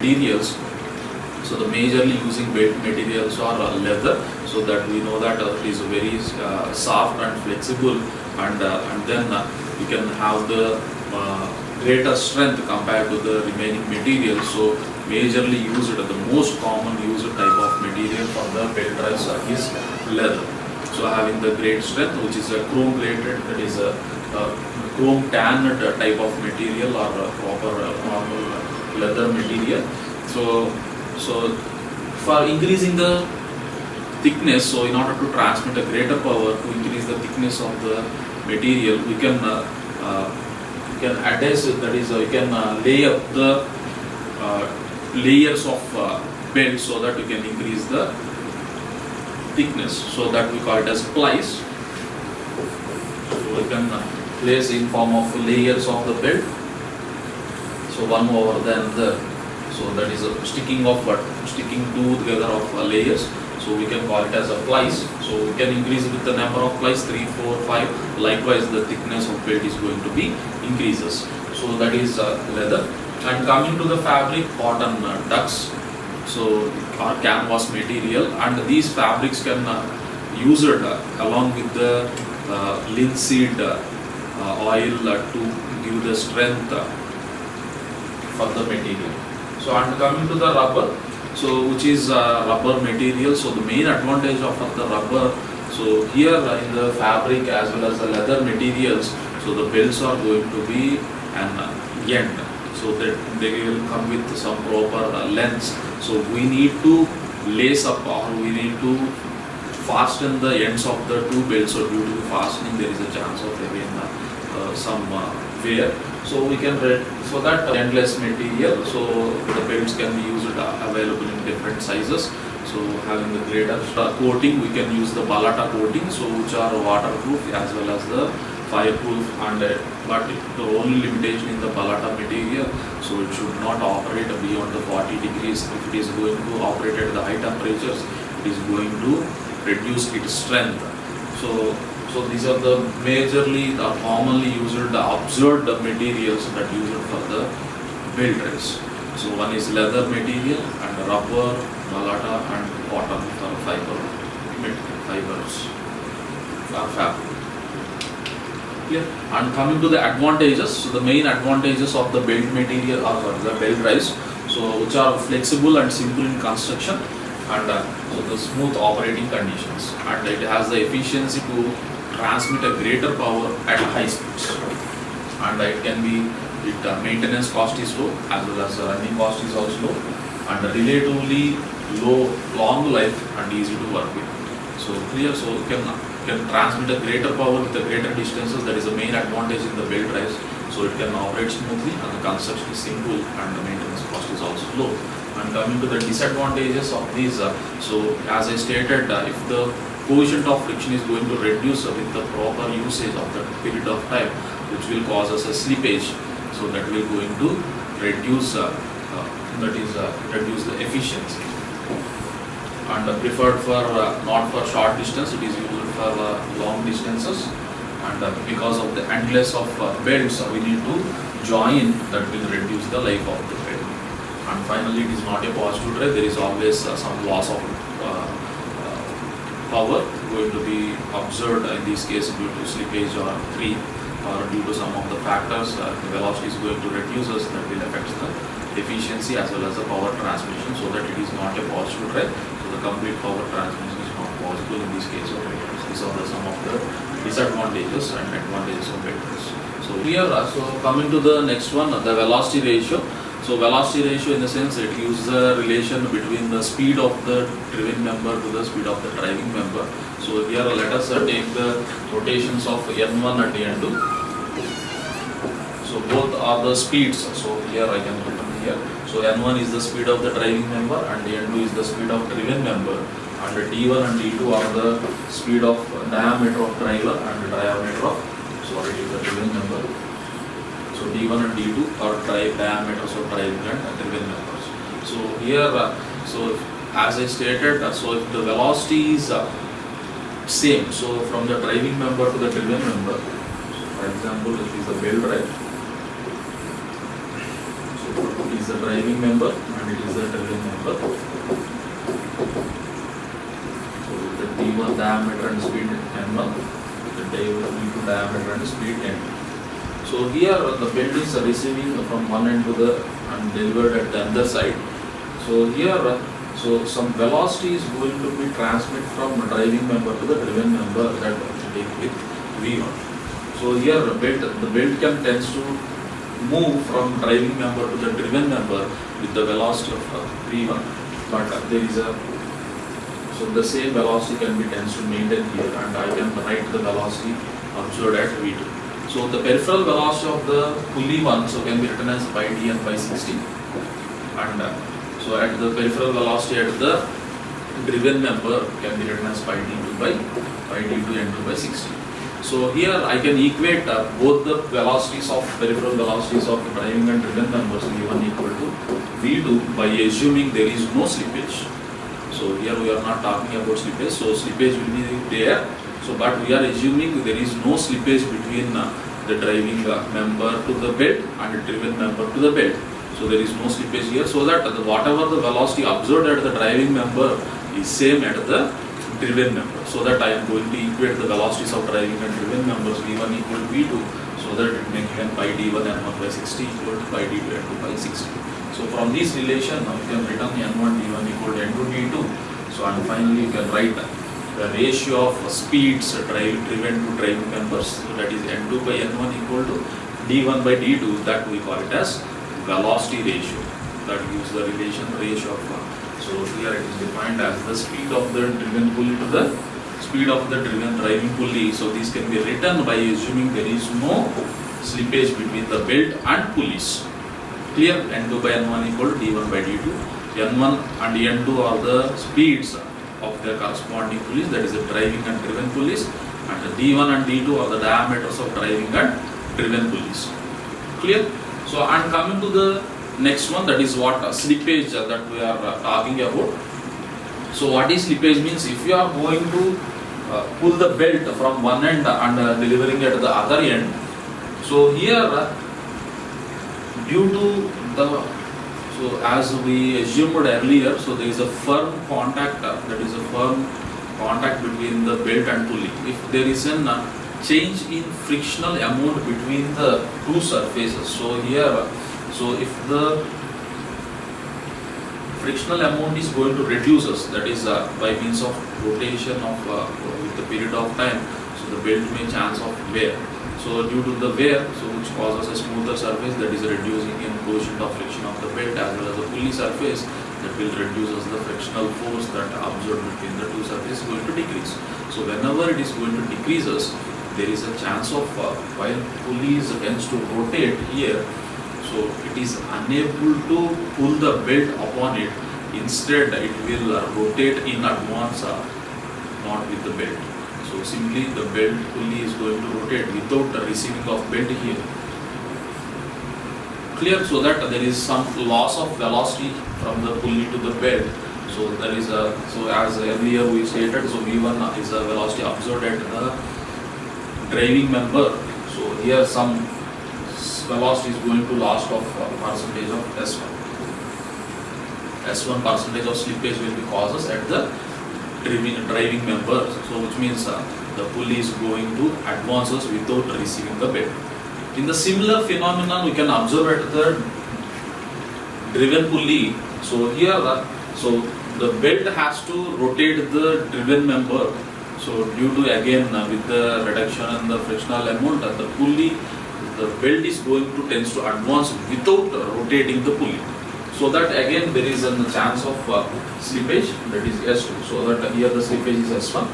materials. So the majorly using belt materials are leather, so that we know that it is very soft and flexible, and then you can have the greater strength compared to the remaining materials. So majorly used, the most common used type of material for the belt drives is leather. So having the great strength, which is a chrome plated, that is a chrome tanned type of material, or a proper normal leather material. So for increasing the thickness, so in order to transmit a greater power, to increase the thickness of the material, we can adhesive, that is, you can lay up the layers of belt, so that you can increase the thickness. So that we call it as plies. So we can place in form of layers of the belt. So one over the other. So that is a sticking of sticking two together of layers. So we can call it as a plies. So we can increase with the number of plies, 3, 4, 5. Likewise, the thickness of belt is going to be increases. So that is leather. And coming to the fabric, cotton ducks, so or canvas material, and these fabrics can used along with the linseed oil to give the strength for the material. So and coming to the rubber, so which is rubber material. So the main advantage of the rubber, so here in the fabric as well as the leather materials, so the belts are going to be an end, so that they will come with some proper lengths. So we need to lace up, or we need to fasten the ends of the two belts. So due to fastening, there is a chance of having some wear. So we can so that endless material, so the belts can be used available in different sizes. So having the greater coating, we can use the balata coating, so which are waterproof as well as the fireproof, and but the only limitation in the balata material, so it should not operate beyond the 40 degrees. If it is going to operate at the high temperatures, it is going to reduce its strength. So these are the majorly the commonly used observed materials that used for the belt drives. So one is leather material, and rubber, balata, and cotton for fibers or fabric. Yeah. And coming to the advantages, so the main advantages of the belt material are the belt drives, so which are flexible and simple in construction, and so the smooth operating conditions, and it has the efficiency to transmit a greater power at high speeds, and it can be maintenance cost is low as well as running cost is also low, and relatively long life and easy to work with. So clear, so you can transmit a greater power with a greater distances. That is the main advantage in the belt drives. So it can operate smoothly, and the construction is simple, and the maintenance cost is also low. And coming to the disadvantages of these, so as I stated, if the coefficient of friction is going to reduce with the proper usage of the period of time, which will cause us a slippage, so that will going to reduce reduce the efficiency. And preferred for not for short distance, it is used for long distances, and because of the endless of belts we need to join, that will reduce the life of the belt. And finally, it is not a positive drive. There is always some loss of power going to be observed in this case due to slippage or creep, or due to some of the factors. The velocity is going to reduce us, that will affect the efficiency as well as the power transmission, so that it is not a positive drive. So the complete power transmission is not possible in this case of vectors. These are some of the disadvantages and advantages of vectors. So here, so coming to the next one, the velocity ratio. So velocity ratio, in the sense, it uses the relation between the speed of the driven member to the speed of the driving member. So here let us take the rotations of N1 and N2. So both are the speeds. So here I can put them here. So N1 is the speed of the driving member, and N2 is the speed of driven member. And D1 and D2 are the speed of diameter of driver and diameter of the driven member. So D1 and D2 are diameters of driving and driven members. So here, so as I stated, so if the velocity is same, so from the driving member to the driven member, so for example, it is a belt drive. So it is the driving member, and and it is the driven member. So the D1 diameter and speed N1, the D2 diameter and speed N2. So here the belt is receiving from one end to the and delivered at the other side. So here, so some velocity is going to be transmitted from driving member to the driven member that will take with V1. So here the belt can tends to move from driving member to the driven member with the velocity of V1, but there is a so the same velocity can be tends to maintain here, and I can write the velocity observed at V2. So the peripheral velocity of the pulley 1 so can be written as pi dn by 60, and so at the peripheral velocity at the driven member can be written as pi d2 n2 by 60. So here I can equate both the velocities of peripheral velocities of driving and driven members V1 equal to V2 by assuming there is no slippage. So here we are not talking about slippage, so slippage will be there. So but we are assuming there is no slippage between the driving member to the belt and the driven member to the belt. So there is no slippage here, so that whatever the velocity observed at the driving member is same at the driven member. So that I am going to equate the velocities of driving and driven members V1 equal to V2, so that it may given pi d1 n1 by 60 equal to pi d2 n2 by 60. So from this relation now you can written n1 d1 equal to n2 d2. So and finally you can write the ratio of speeds driven to driving members, so that is n2 by n1 equal to d1 by d2, that we call it as velocity ratio. That gives the relation ratio of so here it is defined as the speed of the driven pulley to the speed of the driven driving pulley. So this can be written by assuming there is no slippage between the belt and pulleys. Clear? N2 by n1 equal to d1 by d2. N1 and n2 are the speeds of their corresponding pulleys, that is the driving and driven pulleys, and the d1 and d2 are the diameters of driving and driven pulleys. Clear? So and coming to the next one, that is what slippage that we are talking about. So what is slippage means, if you are going to pull the belt from one end and delivering at the other end, so here due to the so as we assumed earlier, so there is a firm contact, that is a firm contact between the belt and pulley. If there is a change in frictional amount between the two surfaces, so here, so if the frictional amount is going to reduce us, that is by means of rotation of with the period of time, so the belt may chance of wear. So due to the wear, so which causes a smoother surface, that is reducing in quotient of friction of the belt as well as the pulley surface, that will reduce as the frictional force that observed between the two surfaces is going to decrease. So whenever it is going to decrease us, there is a chance of while pulley tends to rotate here, so it is unable to pull the belt upon it. Instead, it will rotate in advance, not with the belt. So simply the belt pulley is going to rotate without the receiving of belt here. Clear? So that there is some loss of velocity from the pulley to the belt. So there is a so as earlier we stated, so V1 is a velocity observed at the driving member. So here some velocity is going to loss of percentage of S1. S1 percentage of slippage will be causes at the driving member, so which means the pulley is going to advance us without receiving the belt. In the similar phenomenon we can observe at the driven pulley. So here so the belt has to rotate the driven member. So due to again with the reduction in the frictional amount, the pulley, the belt is going to tends to advance without rotating the pulley. So that again there is a chance of slippage, that is S2. So that here the slippage is S1,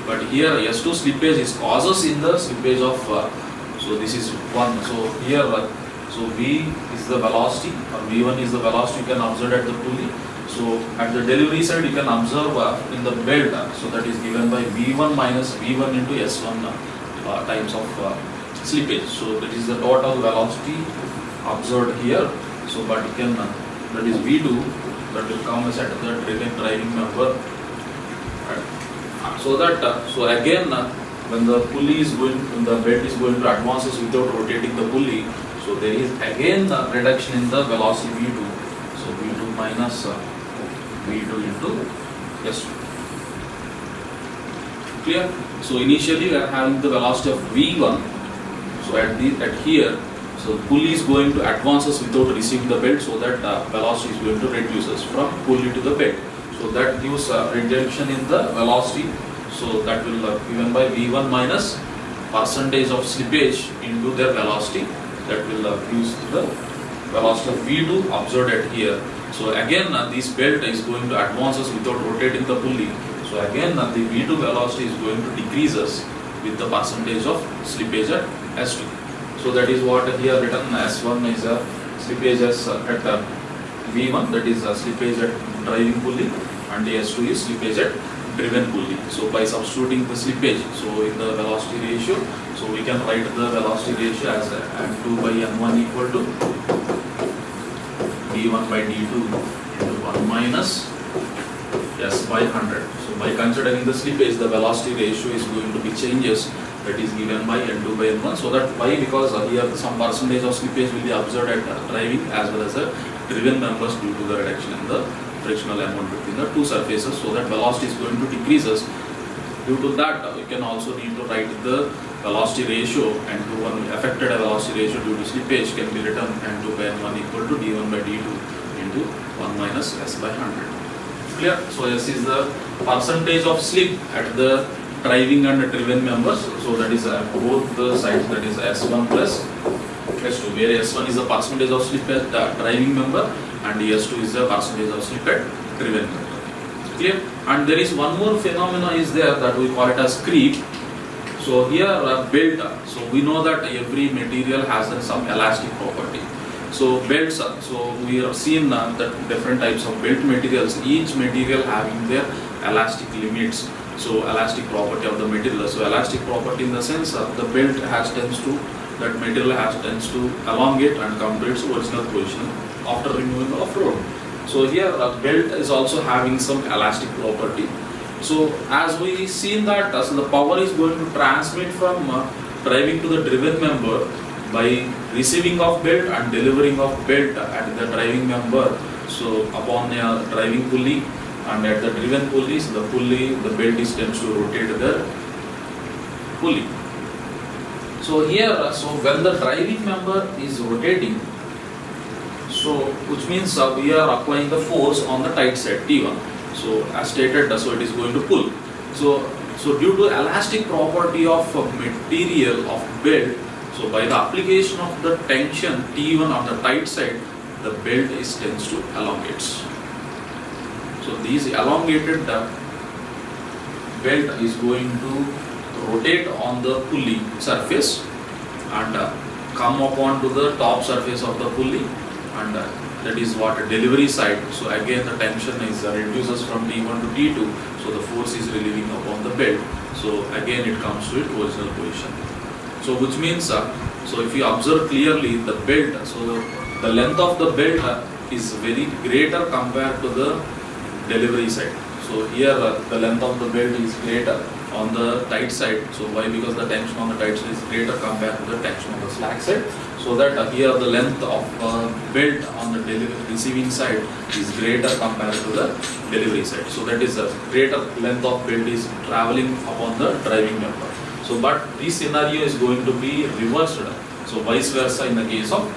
but here S2 slippage is causes in the slippage of so this is 1. So here so V is the velocity or V1 is the velocity you can observe at the pulley. So at the delivery side you can observe in the belt, so that is given by V1 minus V1 into S1 times of slippage. So that is the total velocity observed here. So but you can that is V2, that will come as at the driving member. So that so again when the pulley is going, when the belt is going to advances without rotating the pulley, so there is again the reduction in the velocity V2. So V2 minus V2 into S2. Clear? So initially we are having the velocity of V1. So at here, so pulley is going to advance us without receiving the belt, so that velocity is going to reduce us from pulley to the belt. So that gives a reduction in the velocity. So that will given by V1 minus percentage of slippage into their velocity. That will gives the velocity of V2 observed at here. So again this belt is going to advance us without rotating the pulley. So again the V2 velocity is going to decrease us with the percentage of slippage at S2. So that is what here written. S1 is a slippage at V1, that is a slippage at driving pulley, and S2 is slippage at driven pulley. So by substituting the slippage, so in the velocity ratio, so we can write the velocity ratio as N2 by N1 equal to D1 by D2 into 1 minus S by 100. So by considering the slippage, the velocity ratio is going to be changes, that is given by N2 by N1. So that why? Because here some percentage of slippage will be observed at driving as well as the driven members due to the reduction in the frictional amount between the two surfaces. So that velocity is going to decrease us. Due to that, we can also need to write the velocity ratio, and to one affected velocity ratio due to slippage can be written N2 by N1 equal to D1 by D2 into 1 minus S by 100. Clear? So S is the percentage of slip at the driving and driven members. So that is both the sides, that is S1 plus S2, where S1 is the percentage of slip at the driving member and S2 is the percentage of slip at driven member. Clear? And there is one more phenomena is there that we call it as creep. So here belt, so we know that every material has some elastic property. So belts, so we have seen that different types of belt materials, each material having their elastic limits. So elastic property of the material. So elastic property in the sense the belt that material tends to elongate and come to its original position after removing of load. So here a belt is also having some elastic property. So as we seen that so the power is going to transmit from driving to the driven member by receiving of belt and delivering of belt at the driving member. So upon a driving pulley and at the driven pulley, so the belt is tends to rotate the pulley. So here, so when the driving member is rotating, so which means we are applying the force on the tight side T1. So as stated, so it is going to pull. So due to elastic property of material of belt, so by the application of the tension T1 on the tight side, the belt tends to elongate. So these elongated belt is going to rotate on the pulley surface and come upon to the top surface of the pulley, and that is what delivery side. So again the tension is reduces from T1 to T2, so the force is relieving upon the belt. So again it comes to its original position. So which means, so if you observe clearly the belt, so the length of the belt is very greater compared to the delivery side. So here the length of the belt is greater on the tight side. So why? Because the tension on the tight side is greater compared to the tension on the slack side. So that here the length of belt on the receiving side is greater compared to the delivery side. So that is a greater length of belt is traveling upon the driving member. So but this scenario is going to be reversed. So vice versa in the case of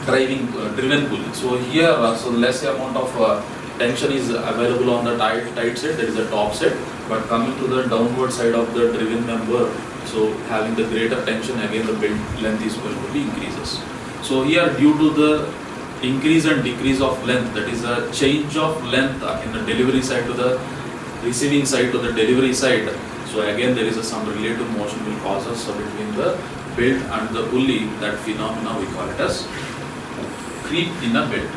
driven pulley. So here so less amount of tension is available on the tight side, that is the top side, but coming to the downward side of the driven member, so having the greater tension, again the belt length is going to be increases. So here due to the increase and decrease of length, that is a change of length in the delivery side to the receiving side to the delivery side. So again there is some relative motion will cause us between the belt and the pulley. That phenomena we call it as creep in a belt.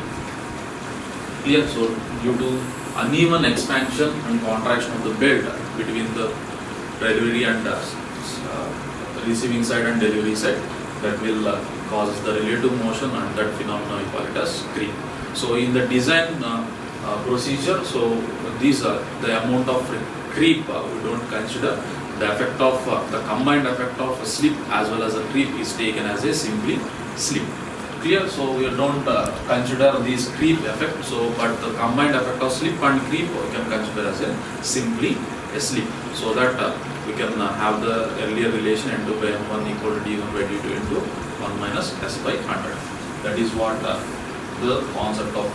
Clear? So due to uneven expansion and contraction of the belt between the delivery and receiving side and delivery side, that will cause the relative motion, and that phenomena we call it as creep. So in the design procedure, so these are the amount of creep we don't consider. The effect of the combined effect of slip as well as a creep is taken as a simply slip. Clear? So we don't consider this creep effect. So, but the combined effect of slip and creep we can consider as a simply a slip. So that we can have the earlier relation n2 by n1 equal to d1 by d2 into 1 minus s by 100. That is what the concept of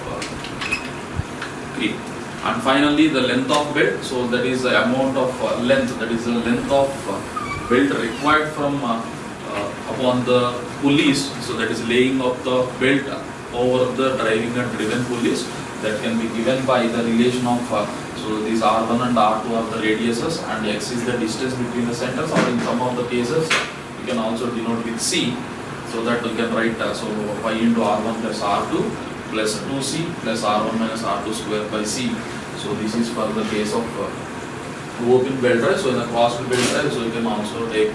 creep. And finally, the length of belt. So that is the amount of length. That is the length of belt required from upon the pulleys. So that is laying of the belt over the driving and driven pulleys. That can be given by the relation of so these R1 and R2 are the radiuses and X is the distance between the centers, or in some of the cases you can also denote with C, so that we can write so pi into R1 plus R2 plus 2C plus R1 minus R2 square by C. So this is for the case of open belt drive. So in the crossed belt drive, so you can also take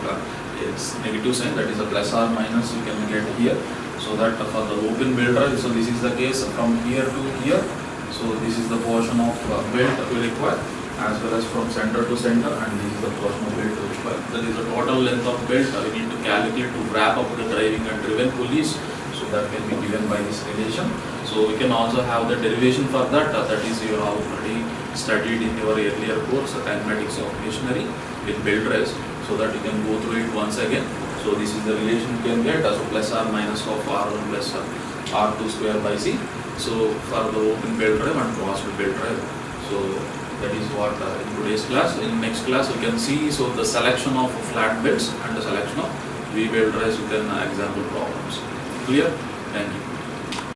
its negative sign, that is a plus or minus you can get here. So that for the open belt drive, so this is the case from here to here. So this is the portion of belt we require, as well as from center to center, and this is the portion of belt we require. That is the total length of belt we need to calculate to wrap up the driving and driven pulleys. So that can be given by this relation. So we can also have the derivation for that. That is you have already studied in your earlier course, kinematics of machinery with belt drives. So that you can go through it once again. So this is the relation you can get. So plus or minus of R1 plus R2 square by C. So for the open belt drive and crossed belt drive. So that is what in today's class. In next class we can see so the selection of flat belts and the selection of V belt drives with an example problems. Clear? Thank you.